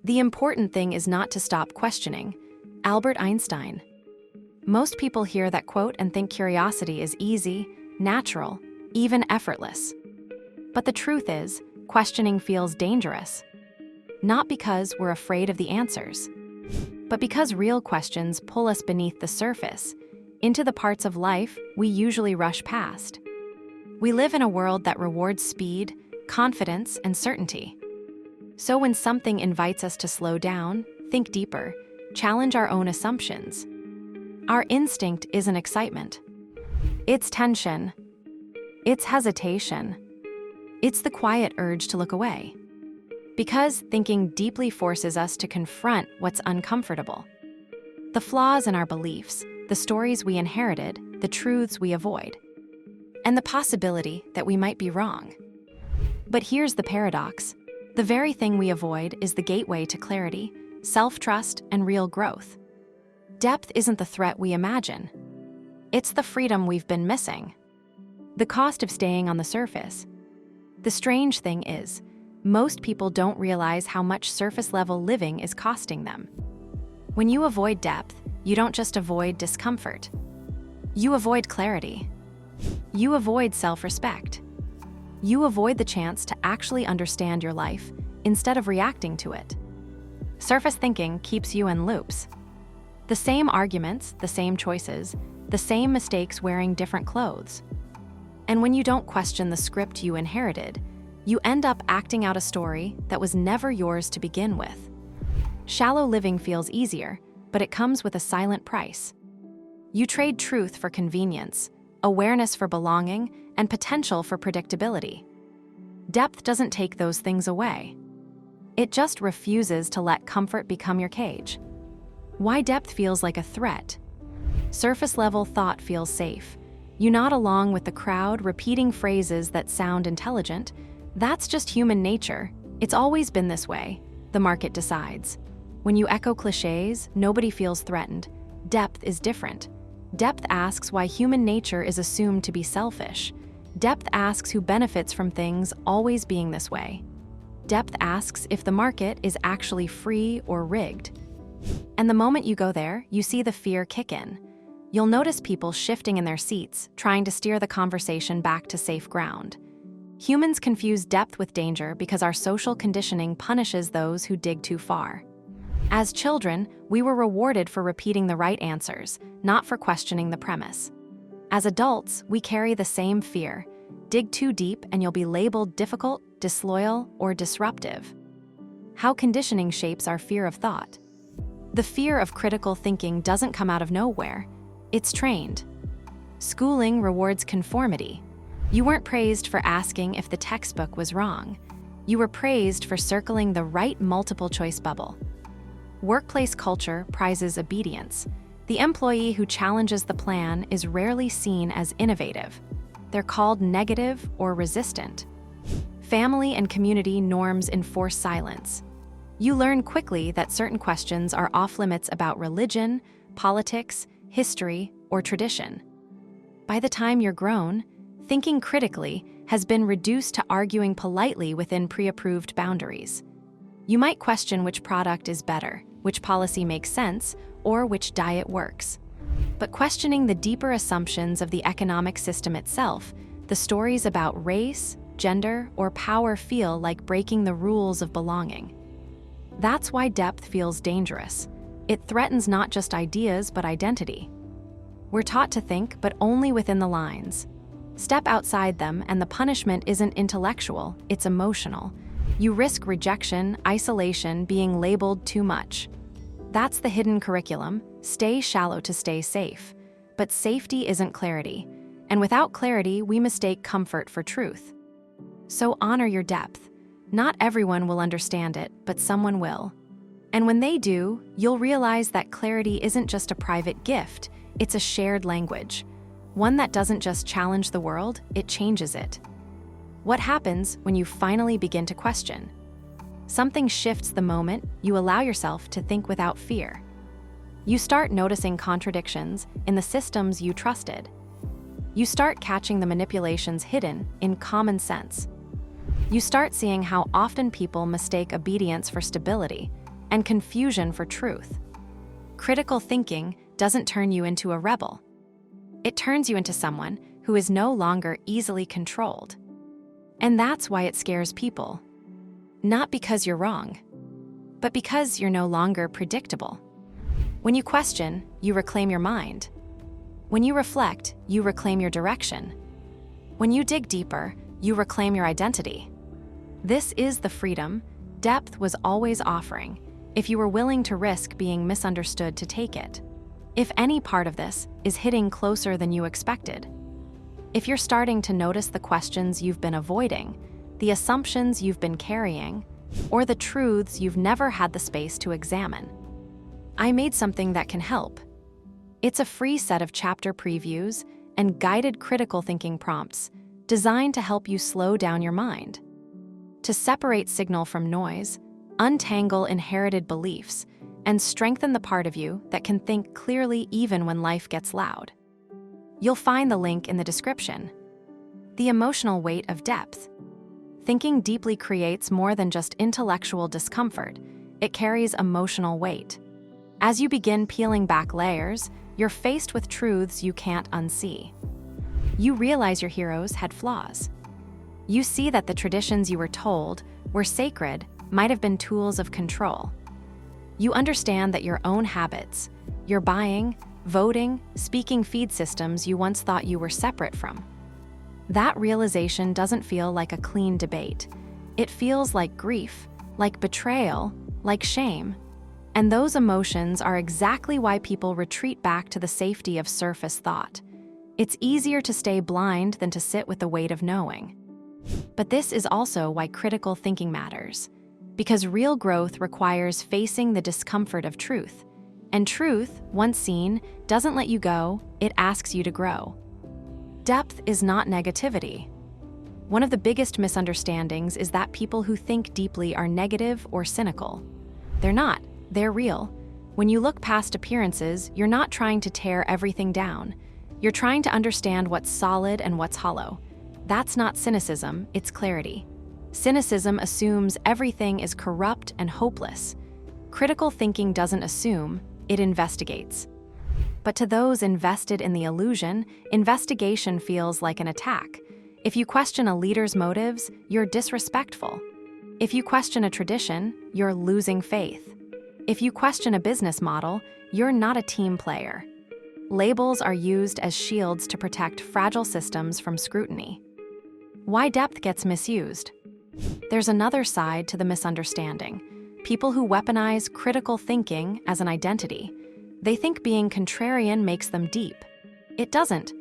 The important thing is not to stop questioning. Albert Einstein. Most people hear that quote and think curiosity is easy, natural, even effortless. But the truth is, questioning feels dangerous. Not because we're afraid of the answers, but because real questions pull us beneath the surface, into the parts of life we usually rush past. We live in a world that rewards speed, confidence, and certainty. So when something invites us to slow down, think deeper, challenge our own assumptions, our instinct isn't excitement. It's tension. It's hesitation. It's the quiet urge to look away. Because thinking deeply forces us to confront what's uncomfortable. The flaws in our beliefs, the stories we inherited, the truths we avoid, and the possibility that we might be wrong. But here's the paradox. The very thing we avoid is the gateway to clarity, self-trust, and real growth. Depth isn't the threat we imagine. It's the freedom we've been missing. The cost of staying on the surface. The strange thing is, most people don't realize how much surface-level living is costing them. When you avoid depth, you don't just avoid discomfort. You avoid clarity. You avoid self-respect. You avoid the chance to actually understand your life instead of reacting to it. Surface thinking keeps you in loops. The same arguments, the same choices, the same mistakes wearing different clothes. And when you don't question the script you inherited, you end up acting out a story that was never yours to begin with. Shallow living feels easier, but it comes with a silent price. You trade truth for convenience, awareness for belonging, and potential for predictability. Depth doesn't take those things away. It just refuses to let comfort become your cage. Why depth feels like a threat? Surface-level thought feels safe. You nod along with the crowd, repeating phrases that sound intelligent. That's just human nature. It's always been this way. The market decides. When you echo cliches, nobody feels threatened. Depth is different. Depth asks why human nature is assumed to be selfish. Depth asks who benefits from things always being this way. Depth asks if the market is actually free or rigged. And the moment you go there, you see the fear kick in. You'll notice people shifting in their seats, trying to steer the conversation back to safe ground. Humans confuse depth with danger because our social conditioning punishes those who dig too far. As children, we were rewarded for repeating the right answers, not for questioning the premise. As adults, we carry the same fear. Dig too deep and you'll be labeled difficult, disloyal, or disruptive. How conditioning shapes our fear of thought. The fear of critical thinking doesn't come out of nowhere. It's trained. Schooling rewards conformity. You weren't praised for asking if the textbook was wrong. You were praised for circling the right multiple-choice bubble. Workplace culture prizes obedience. The employee who challenges the plan is rarely seen as innovative. They're called negative or resistant. Family and community norms enforce silence. You learn quickly that certain questions are off-limits about religion, politics, history, or tradition. By the time you're grown, thinking critically has been reduced to arguing politely within pre-approved boundaries. You might question which product is better, which policy makes sense, or which diet works. But questioning the deeper assumptions of the economic system itself, the stories about race, gender, or power feel like breaking the rules of belonging. That's why depth feels dangerous. It threatens not just ideas, but identity. We're taught to think, but only within the lines. Step outside them, and the punishment isn't intellectual, it's emotional. You risk rejection, isolation, being labeled too much. That's the hidden curriculum. Stay shallow to stay safe. But safety isn't clarity. And without clarity, we mistake comfort for truth. So honor your depth. Not everyone will understand it, but someone will. And when they do, you'll realize that clarity isn't just a private gift, it's a shared language. One that doesn't just challenge the world, it changes it. What happens when you finally begin to question? Something shifts the moment you allow yourself to think without fear. You start noticing contradictions in the systems you trusted. You start catching the manipulations hidden in common sense. You start seeing how often people mistake obedience for stability and confusion for truth. Critical thinking doesn't turn you into a rebel. It turns you into someone who is no longer easily controlled. And that's why it scares people. Not because you're wrong, but because you're no longer predictable. When you question, you reclaim your mind. When you reflect, you reclaim your direction. When you dig deeper, you reclaim your identity. This is the freedom depth was always offering, if you were willing to risk being misunderstood to take it. If any part of this is hitting closer than you expected, if you're starting to notice the questions you've been avoiding, the assumptions you've been carrying, or the truths you've never had the space to examine, I made something that can help. It's a free set of chapter previews and guided critical thinking prompts designed to help you slow down your mind, to separate signal from noise, untangle inherited beliefs, and strengthen the part of you that can think clearly even when life gets loud. You'll find the link in the description. The emotional weight of depth. Thinking deeply creates more than just intellectual discomfort, it carries emotional weight. As you begin peeling back layers, you're faced with truths you can't unsee. You realize your heroes had flaws. You see that the traditions you were told were sacred might have been tools of control. You understand that your own habits, your buying, voting, speaking feed systems you once thought you were separate from. That realization doesn't feel like a clean debate. It feels like grief, like betrayal, like shame. And those emotions are exactly why people retreat back to the safety of surface thought. It's easier to stay blind than to sit with the weight of knowing. But this is also why critical thinking matters, because real growth requires facing the discomfort of truth. And truth, once seen, doesn't let you go, it asks you to grow. Depth is not negativity. One of the biggest misunderstandings is that people who think deeply are negative or cynical. They're not, they're real. When you look past appearances, you're not trying to tear everything down. You're trying to understand what's solid and what's hollow. That's not cynicism, it's clarity. Cynicism assumes everything is corrupt and hopeless. Critical thinking doesn't assume, it investigates. But to those invested in the illusion, investigation feels like an attack. If you question a leader's motives, you're disrespectful. If you question a tradition, you're losing faith. If you question a business model, you're not a team player. Labels are used as shields to protect fragile systems from scrutiny. Why depth gets misused? There's another side to the misunderstanding. People who weaponize critical thinking as an identity. They think being contrarian makes them deep. It doesn't.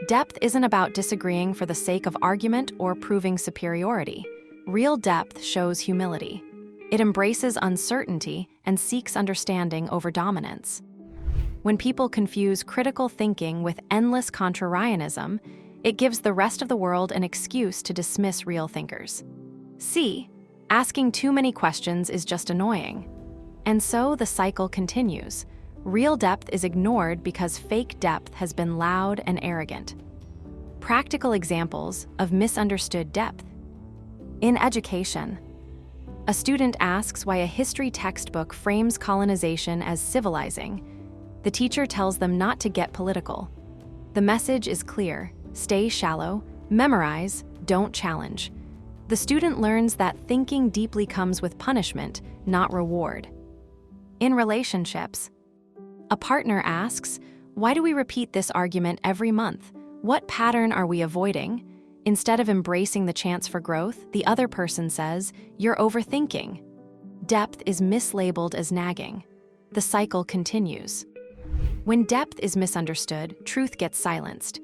Depth isn't about disagreeing for the sake of argument or proving superiority. Real depth shows humility. It embraces uncertainty and seeks understanding over dominance. When people confuse critical thinking with endless contrarianism, it gives the rest of the world an excuse to dismiss real thinkers. See, asking too many questions is just annoying. And so the cycle continues. Real depth is ignored because fake depth has been loud and arrogant. Practical examples of misunderstood depth. In education, a student asks why a history textbook frames colonization as civilizing. The teacher tells them not to get political. The message is clear: stay shallow, memorize, don't challenge. The student learns that thinking deeply comes with punishment, not reward. In relationships, a partner asks, why do we repeat this argument every month? What pattern are we avoiding? Instead of embracing the chance for growth, the other person says, you're overthinking. Depth is mislabeled as nagging. The cycle continues. When depth is misunderstood, truth gets silenced.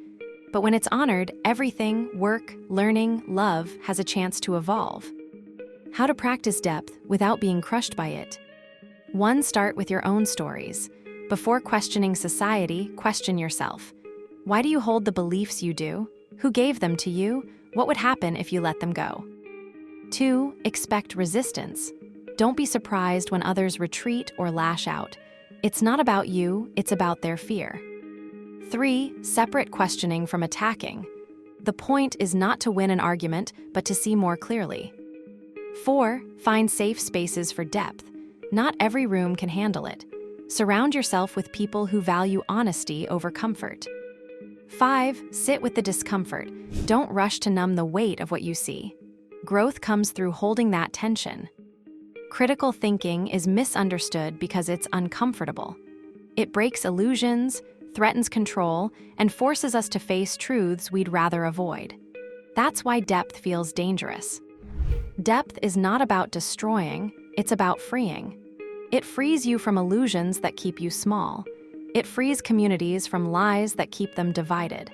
But when it's honored, everything, work, learning, love, has a chance to evolve. How to practice depth without being crushed by it. 1. Start with your own stories. Before questioning society, question yourself. Why do you hold the beliefs you do? Who gave them to you? What would happen if you let them go? 2. Expect resistance. Don't be surprised when others retreat or lash out. It's not about you, it's about their fear. 3. Separate questioning from attacking. The point is not to win an argument, but to see more clearly. 4. Find safe spaces for depth. Not every room can handle it. Surround yourself with people who value honesty over comfort. 5. Sit with the discomfort. Don't rush to numb the weight of what you see. Growth comes through holding that tension. Critical thinking is misunderstood because it's uncomfortable. It breaks illusions, threatens control, and forces us to face truths we'd rather avoid. That's why depth feels dangerous. Depth is not about destroying, it's about freeing. It frees you from illusions that keep you small. It frees communities from lies that keep them divided.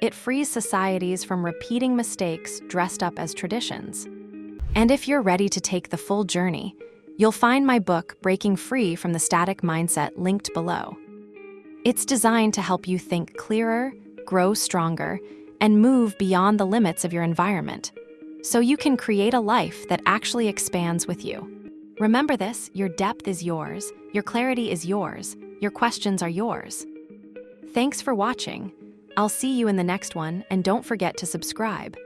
It frees societies from repeating mistakes dressed up as traditions. And if you're ready to take the full journey, you'll find my book, Breaking Free from the Static Mindset, linked below. It's designed to help you think clearer, grow stronger, and move beyond the limits of your environment, so you can create a life that actually expands with you. Remember this: your depth is yours, your clarity is yours, your questions are yours. Thanks for watching. I'll see you in the next one, and don't forget to subscribe.